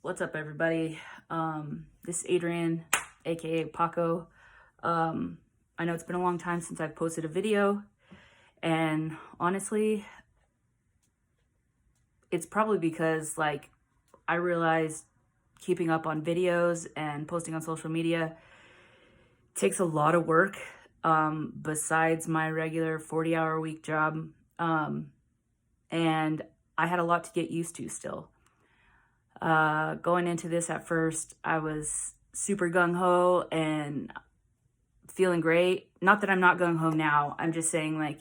What's up, everybody? This is Adrian, aka Paco. I know it's been a long time since I've posted a video, and honestly, it's probably because I realized keeping up on videos and posting on social media takes a lot of work besides my regular 40-hour week job, and I had a lot to get used to still. Going into this at first, I was super gung-ho and feeling great. Not that I'm not gung-ho now. I'm just saying,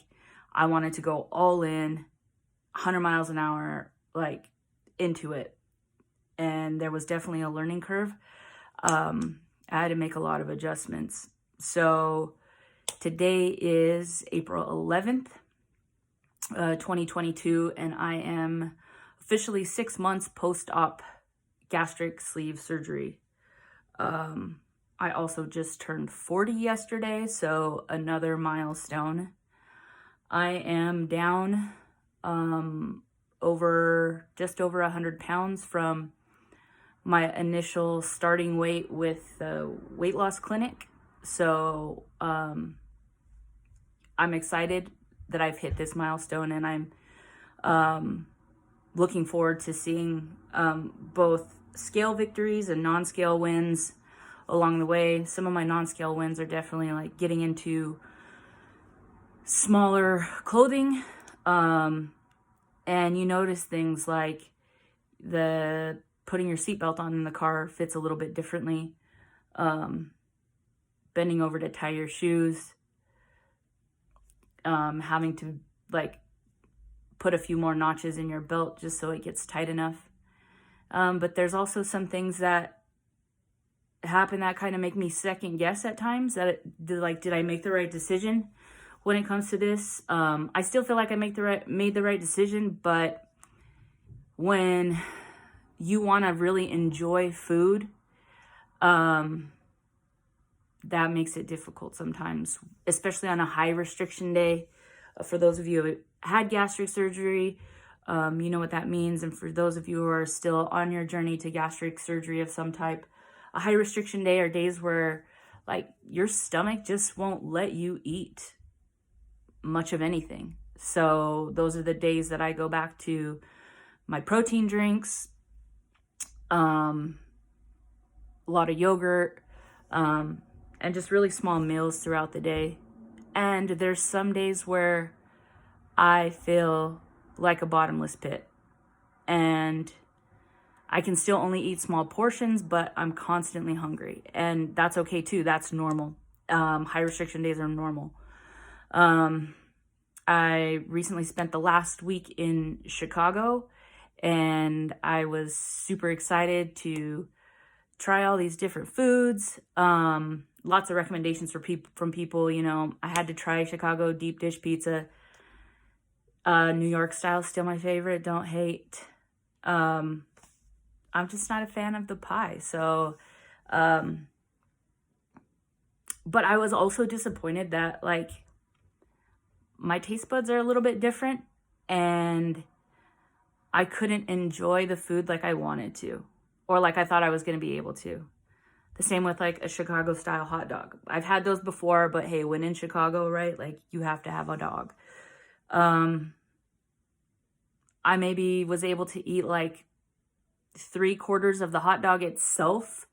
I wanted to go all in, 100 miles an hour, into it. And there was definitely a learning curve. I had to make a lot of adjustments. So today is April 11th, 2022, and I am officially 6 months post-op gastric sleeve surgery. I also just turned 40 yesterday, so another milestone. I am down just over 100 pounds from my initial starting weight with the weight loss clinic. So I'm excited that I've hit this milestone, and I'm looking forward to seeing both scale victories and non-scale wins along the way. Some of my non-scale wins are definitely getting into smaller clothing. And you notice things like the putting your seatbelt on in the car fits a little bit differently. Bending over to tie your shoes. Having to put a few more notches in your belt just so it gets tight enough. But there's also some things that happen that kind of make me second guess at times that did I make the right decision when it comes to this? I still feel like I made the right decision, but when you want to really enjoy food, that makes it difficult sometimes, especially on a high restriction day. For those of you who had gastric surgery, you know what that means. And for those of you who are still on your journey to gastric surgery of some type, a high restriction day are days where your stomach just won't let you eat much of anything. So those are the days that I go back to my protein drinks, a lot of yogurt, and just really small meals throughout the day. And there's some days where I feel like a bottomless pit, and I can still only eat small portions, but I'm constantly hungry, and that's okay too. That's normal. High restriction days are normal. I recently spent the last week in Chicago, and I was super excited to try all these different foods. Lots of recommendations from people. I had to try Chicago deep dish pizza. New York style is still my favorite. Don't hate. I'm just not a fan of the pie. So, but I was also disappointed that my taste buds are a little bit different, and I couldn't enjoy the food like I wanted to, or like I thought I was going to be able to. The same with a Chicago style hot dog. I've had those before, but hey, when in Chicago, right? You have to have a dog. I maybe was able to eat 3/4 of the hot dog itself,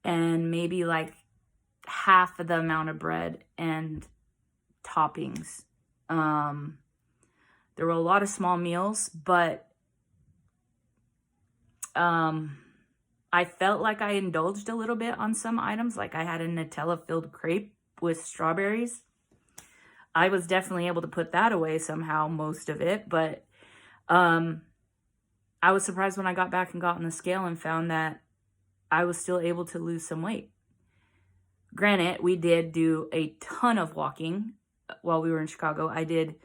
and maybe half of the amount of bread and toppings. There were a lot of small meals, but I felt like I indulged a little bit on some items. I had a Nutella-filled crepe with strawberries. I was definitely able to put that away somehow, most of it, but I was surprised when I got back and got on the scale and found that I was still able to lose some weight. Granted, we did do a ton of walking while we were in Chicago. I did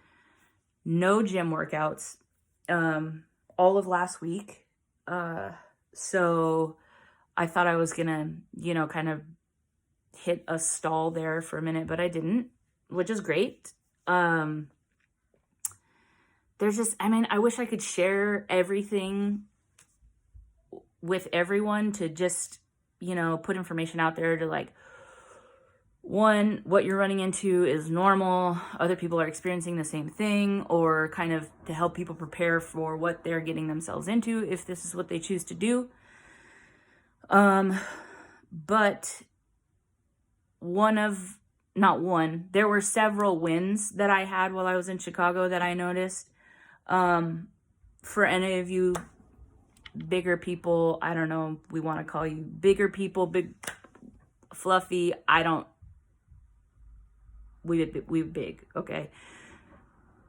no gym workouts all of last week. So I thought I was gonna, kind of hit a stall there for a minute, but I didn't, which is great. There's just, I wish I could share everything with everyone to just, you know, put information out there to like, one, what you're running into is normal. Other people are experiencing the same thing, or kind of to help people prepare for what they're getting themselves into if this is what they choose to do. But there were several wins that I had while I was in Chicago that I noticed. For any of you bigger people, I don't know, we want to call you bigger people, big, fluffy, we big, okay?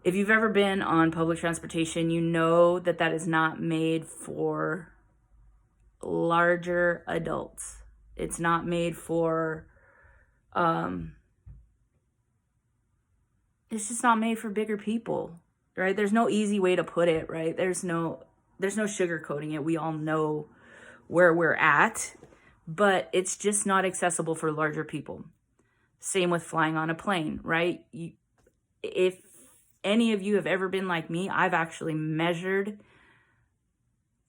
If you've ever been on public transportation, you know that that is not made for larger adults. It's not made for, it's just not made for bigger people, right? There's no easy way to put it, right? There's no sugarcoating it. We all know where we're at, but it's just not accessible for larger people. Same with flying on a plane, right? If any of you have ever been like me, I've actually measured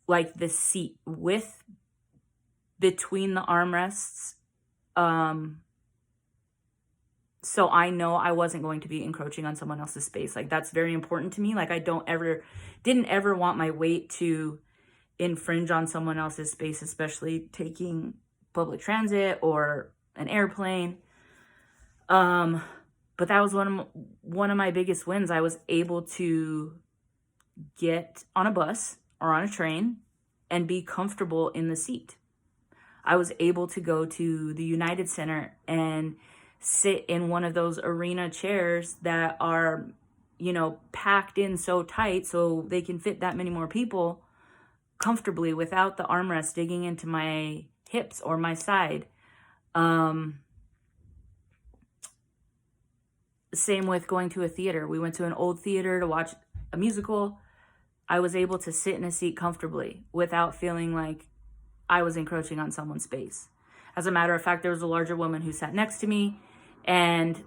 like the seat width between the armrests. So I know I wasn't going to be encroaching on someone else's space. Like, that's very important to me. Like, I didn't ever want my weight to infringe on someone else's space, especially taking public transit or an airplane. But that was one of my biggest wins. I was able to get on a bus or on a train and be comfortable in the seat. I was able to go to the United Center and sit in one of those arena chairs that are, you know, packed in so tight so they can fit that many more people comfortably without the armrest digging into my hips or my side. Same with going to a theater. We went to an old theater to watch a musical. I was able to sit in a seat comfortably without feeling like I was encroaching on someone's space. As a matter of fact, there was a larger woman who sat next to me. And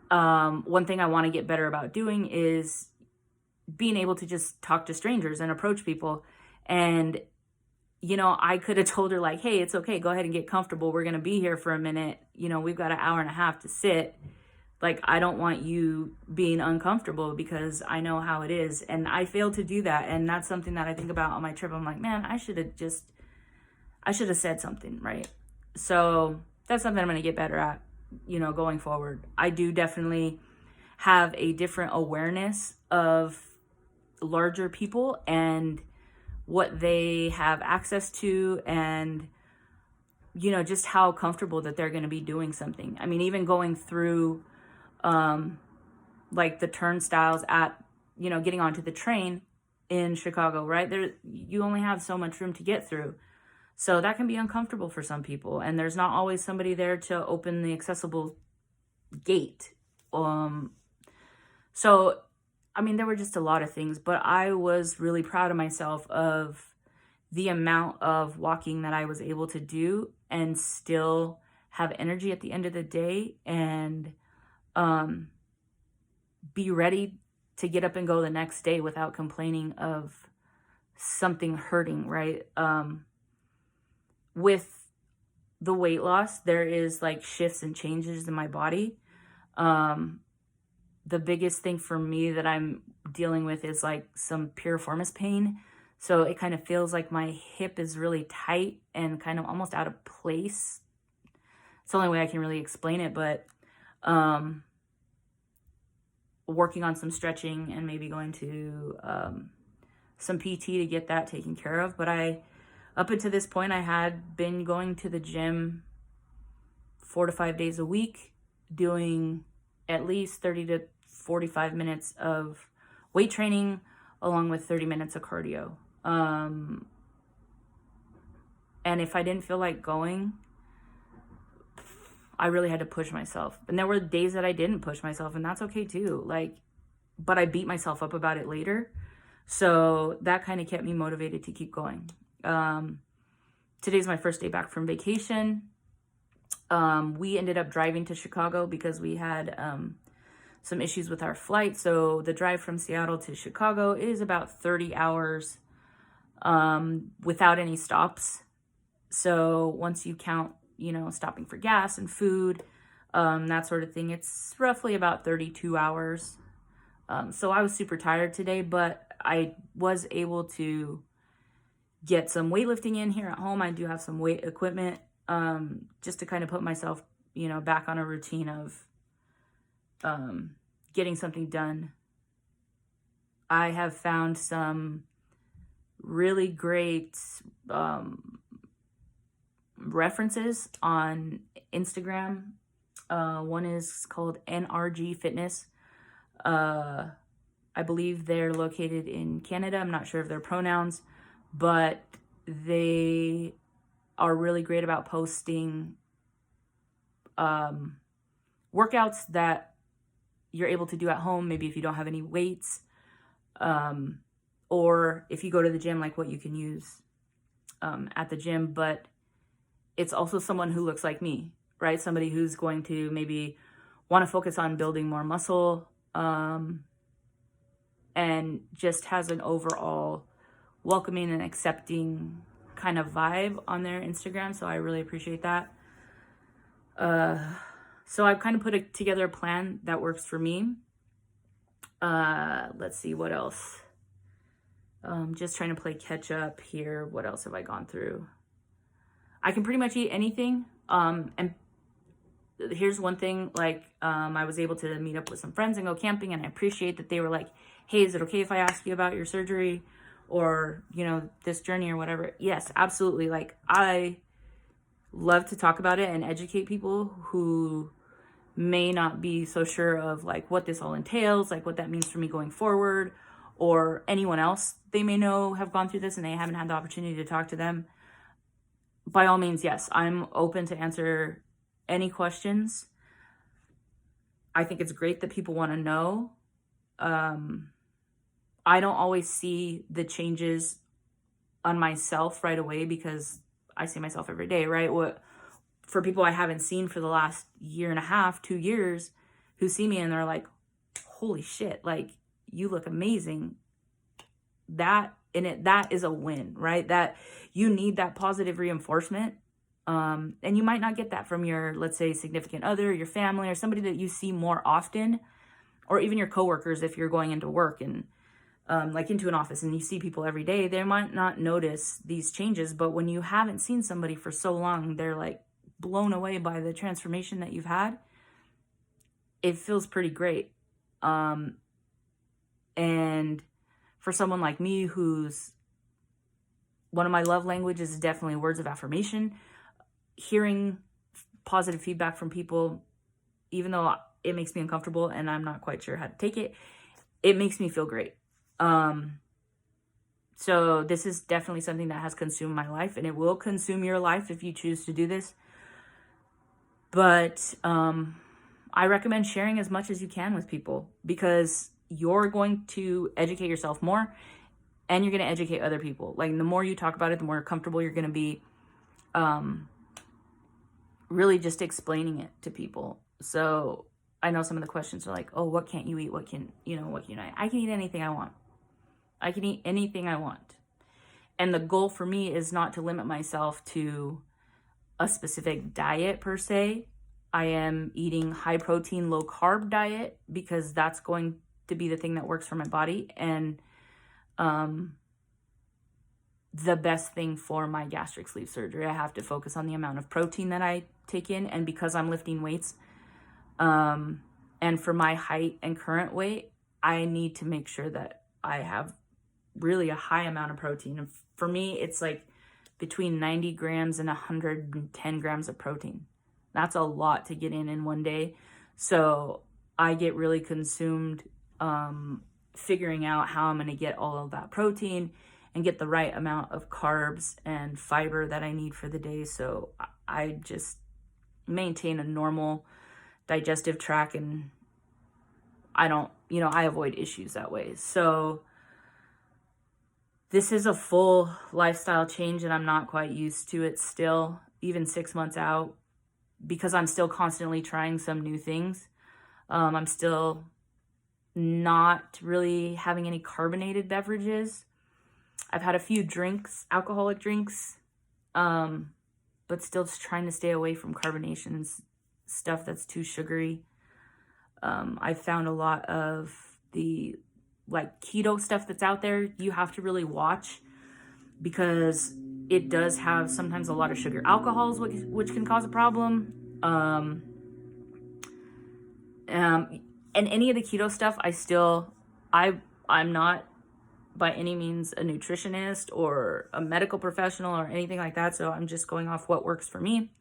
one thing I want to get better about doing is being able to just talk to strangers and approach people. And, you know, I could have told her like, hey, it's okay. Go ahead and get comfortable. We're going to be here for a minute. You know, we've got an hour and a half to sit. Like, I don't want you being uncomfortable because I know how it is. And I failed to do that. And that's something that I think about on my trip. I'm like, man, I should have said something, right? So that's something I'm going to get better at, you know, going forward. I do definitely have a different awareness of larger people and what they have access to, and, you know, just how comfortable that they're going to be doing something. I mean, even going through like the turnstiles at, you know, getting onto the train in Chicago, right? You only have so much room to get through. So that can be uncomfortable for some people. And there's not always somebody there to open the accessible gate. So, I mean, there were just a lot of things, but I was really proud of myself of the amount of walking that I was able to do and still have energy at the end of the day, and be ready to get up and go the next day without complaining of something hurting, right? With the weight loss, there is like shifts and changes in my body. The biggest thing for me that I'm dealing with is like some piriformis pain. So it kind of feels like my hip is really tight and kind of almost out of place. It's the only way I can really explain it, but working on some stretching and maybe going to some PT to get that taken care of. But up until this point, I had been going to the gym 4 to 5 days a week, doing at least 30 to 45 minutes of weight training, along with 30 minutes of cardio. And if I didn't feel like going, I really had to push myself. And there were days that I didn't push myself, and that's okay too. Like, but I beat myself up about it later. So that kind of kept me motivated to keep going. Today's my first day back from vacation. We ended up driving to Chicago because we had some issues with our flight. So the drive from Seattle to Chicago is about 30 hours. without any stops. So once you count, stopping for gas and food, that sort of thing, it's roughly about 32 hours. So I was super tired today, but I was able to get some weightlifting in here at home. I do have some weight equipment, just to kind of put myself, back on a routine of getting something done. I have found some really great references on Instagram. One is called NRG Fitness. I believe they're located in Canada. I'm not sure of their pronouns, but they are really great about posting workouts that you're able to do at home, maybe if you don't have any weights, or if you go to the gym, like what you can use at the gym. But it's also someone who looks like me, right? Somebody who's going to maybe want to focus on building more muscle, and just has an overall welcoming and accepting kind of vibe on their Instagram. So I really appreciate that. So I've kind of put together a plan that works for me. Let's see, what else? Just trying to play catch up here. What else have I gone through? I can pretty much eat anything. And here's one thing, like, I was able to meet up with some friends and go camping, and I appreciate that they were like, hey, is it okay if I ask you about your surgery or, this journey or whatever? Yes, absolutely. Like, I love to talk about it and educate people who may not be so sure of like what this all entails, like what that means for me going forward, or anyone else they may know have gone through this and they haven't had the opportunity to talk to them. By all means, yes, I'm open to answer any questions. I think it's great that people want to know. I don't always see the changes on myself right away because I see myself every day, right? For people I haven't seen for the last year and a half, 2 years, who see me and they're like, holy shit, like, you look amazing. That is a win, right? That you need that positive reinforcement. And you might not get that from your, let's say, significant other, your family, or somebody that you see more often, or even your coworkers. If you're going into work and like into an office and you see people every day, they might not notice these changes. But when you haven't seen somebody for so long, they're like blown away by the transformation that you've had. It feels pretty great. And for someone like me, who's one of my love languages is definitely words of affirmation, hearing positive feedback from people, even though it makes me uncomfortable and I'm not quite sure how to take it, it makes me feel great. So this is definitely something that has consumed my life, and it will consume your life if you choose to do this. But I recommend sharing as much as you can with people, because you're going to educate yourself more and you're going to educate other people. Like, the more you talk about it, the more comfortable you're going to be really just explaining it to people. So I know some of the questions are like, oh, what can't you eat? What can I can eat anything I want. I can eat anything I want. And the goal for me is not to limit myself to a specific diet per se. I am eating high protein, low carb diet because that's going to be the thing that works for my body and the best thing for my gastric sleeve surgery. I have to focus on the amount of protein that I take in, and because I'm lifting weights, and for my height and current weight, I need to make sure that I have really a high amount of protein. And for me, it's like between 90 grams and 110 grams of protein. That's a lot to get in one day. So I get really consumed figuring out how I'm going to get all of that protein and get the right amount of carbs and fiber that I need for the day. So I just maintain a normal digestive tract, and I don't, I avoid issues that way. So this is a full lifestyle change, and I'm not quite used to it still, even 6 months out, because I'm still constantly trying some new things. I'm still not really having any carbonated beverages. I've had a few drinks, alcoholic drinks, but still just trying to stay away from carbonation and stuff that's too sugary. I've found a lot of the like keto stuff that's out there. You have to really watch because it does have sometimes a lot of sugar. Alcohols, which can cause a problem. And any of the keto stuff, I'm not by any means a nutritionist or a medical professional or anything like that. So I'm just going off what works for me.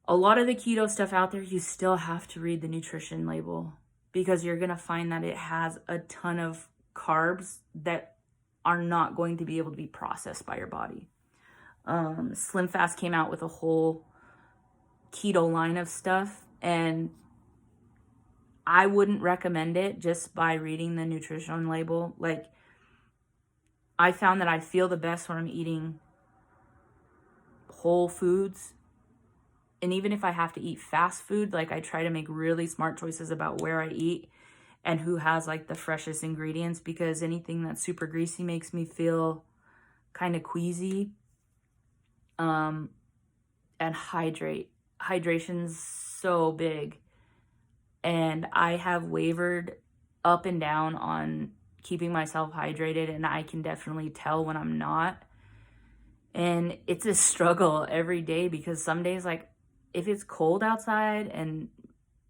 A lot of the keto stuff out there, you still have to read the nutrition label because you're going to find that it has a ton of carbs that are not going to be able to be processed by your body. Slim Fast came out with a whole keto line of stuff, and I wouldn't recommend it just by reading the nutrition label. Like, I found that I feel the best when I'm eating whole foods. And even if I have to eat fast food, like, I try to make really smart choices about where I eat and who has like the freshest ingredients, because anything that's super greasy makes me feel kind of queasy. And hydration's so big. And I have wavered up and down on keeping myself hydrated, and I can definitely tell when I'm not. And it's a struggle every day because some days, like, if it's cold outside, and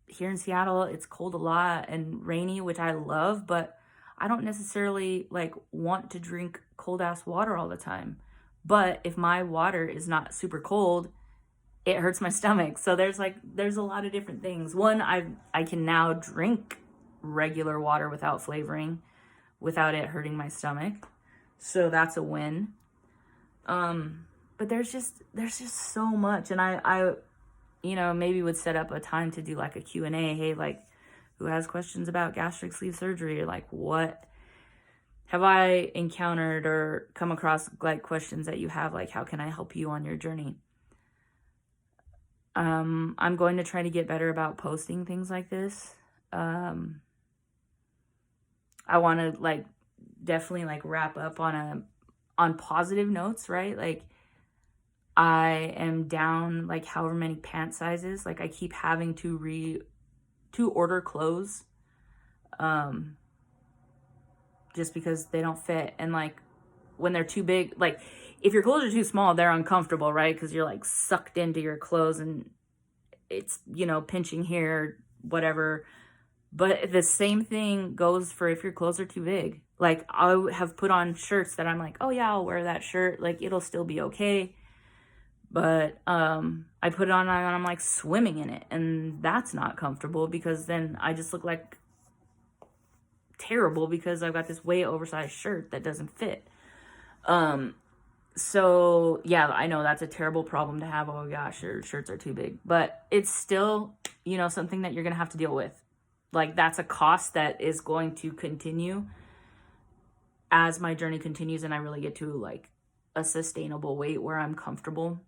here in Seattle, it's cold a lot and rainy, which I love, but I don't necessarily like want to drink cold ass water all the time. But if my water is not super cold, it hurts my stomach. So there's a lot of different things. One, I can now drink regular water without flavoring, without it hurting my stomach. So that's a win. But there's just so much. And I maybe would set up a time to do like a Q&A. Hey, like, who has questions about gastric sleeve surgery? Or like, what have I encountered or come across, like, questions that you have? Like, how can I help you on your journey? I'm going to try to get better about posting things like this. I want to like definitely like wrap up on positive notes, right? Like, I am down like however many pant sizes. Like, I keep having to order clothes, just because they don't fit. And like, when they're too big, like, if your clothes are too small, they're uncomfortable, right? Because you're like sucked into your clothes and it's, pinching here, whatever. But the same thing goes for if your clothes are too big. Like, I have put on shirts that I'm like, oh yeah, I'll wear that shirt. Like, it'll still be okay. But I put it on and I'm like swimming in it. And that's not comfortable because then I just look like terrible because I've got this way oversized shirt that doesn't fit. So yeah, I know that's a terrible problem to have. Oh gosh, your shirts are too big, but it's still, something that you're going to have to deal with. Like, that's a cost that is going to continue as my journey continues and I really get to like a sustainable weight where I'm comfortable.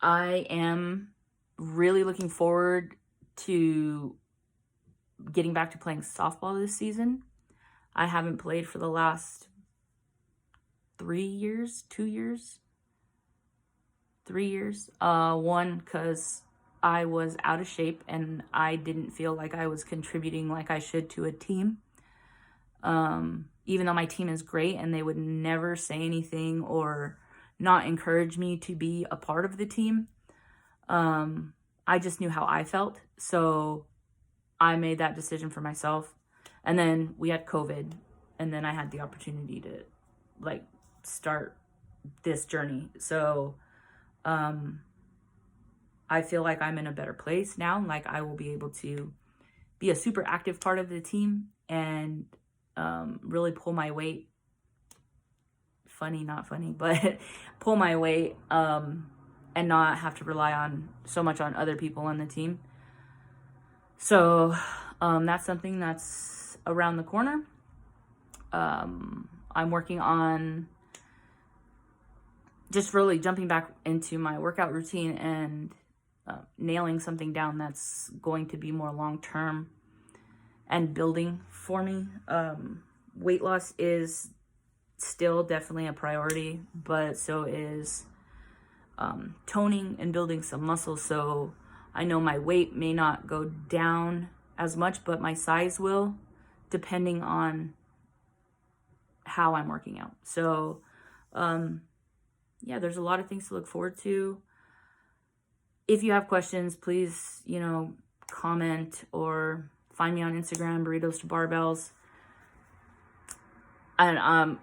I am really looking forward to getting back to playing softball this season. I haven't played for the last 3 years, 2 years, 3 years. One, because I was out of shape and I didn't feel like I was contributing like I should to a team. Even though my team is great and they would never say anything or not encourage me to be a part of the team. I just knew how I felt. So I made that decision for myself. And then we had COVID, and then I had the opportunity to like start this journey. So, I feel like I'm in a better place now. Like, I will be able to be a super active part of the team and, really pull my weight. Funny, not funny, but pull my weight, and not have to rely so much on other people on the team. So, that's something that's around the corner. I'm working on just really jumping back into my workout routine and nailing something down that's going to be more long-term and building for me, weight loss is still definitely a priority, but so is toning and building some muscle. So I know my weight may not go down as much, but my size will, depending on how I'm working out. So yeah, there's a lot of things to look forward to. If you have questions, please, comment or find me on Instagram, Burritos.to.Barbells. And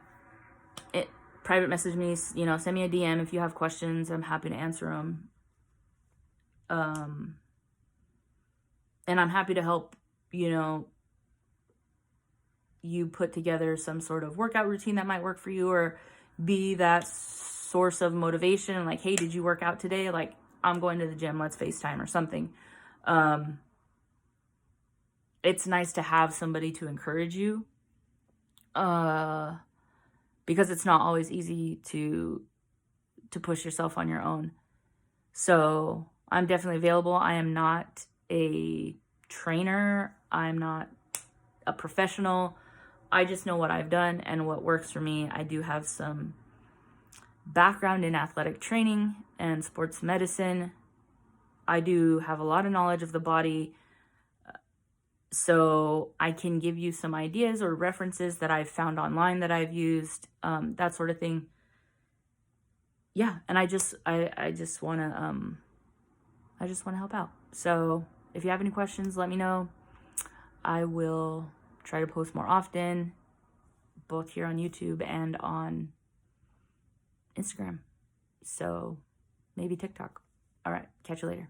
private message me, send me a DM if you have questions. I'm happy to answer them. And I'm happy to help, you put together some sort of workout routine that might work for you, or be that source of motivation. Like, hey, did you work out today? Like, I'm going to the gym, let's FaceTime or something. It's nice to have somebody to encourage you. Because it's not always easy to push yourself on your own. So I'm definitely available. I am not a trainer. I'm not a professional. I just know what I've done and what works for me. I do have some background in athletic training and sports medicine. I do have a lot of knowledge of the body. So I can give you some ideas or references that I've found online that I've used, that sort of thing. Yeah, and I just want to help out. So if you have any questions, let me know. I will try to post more often, both here on YouTube and on Instagram. So maybe TikTok. All right, catch you later.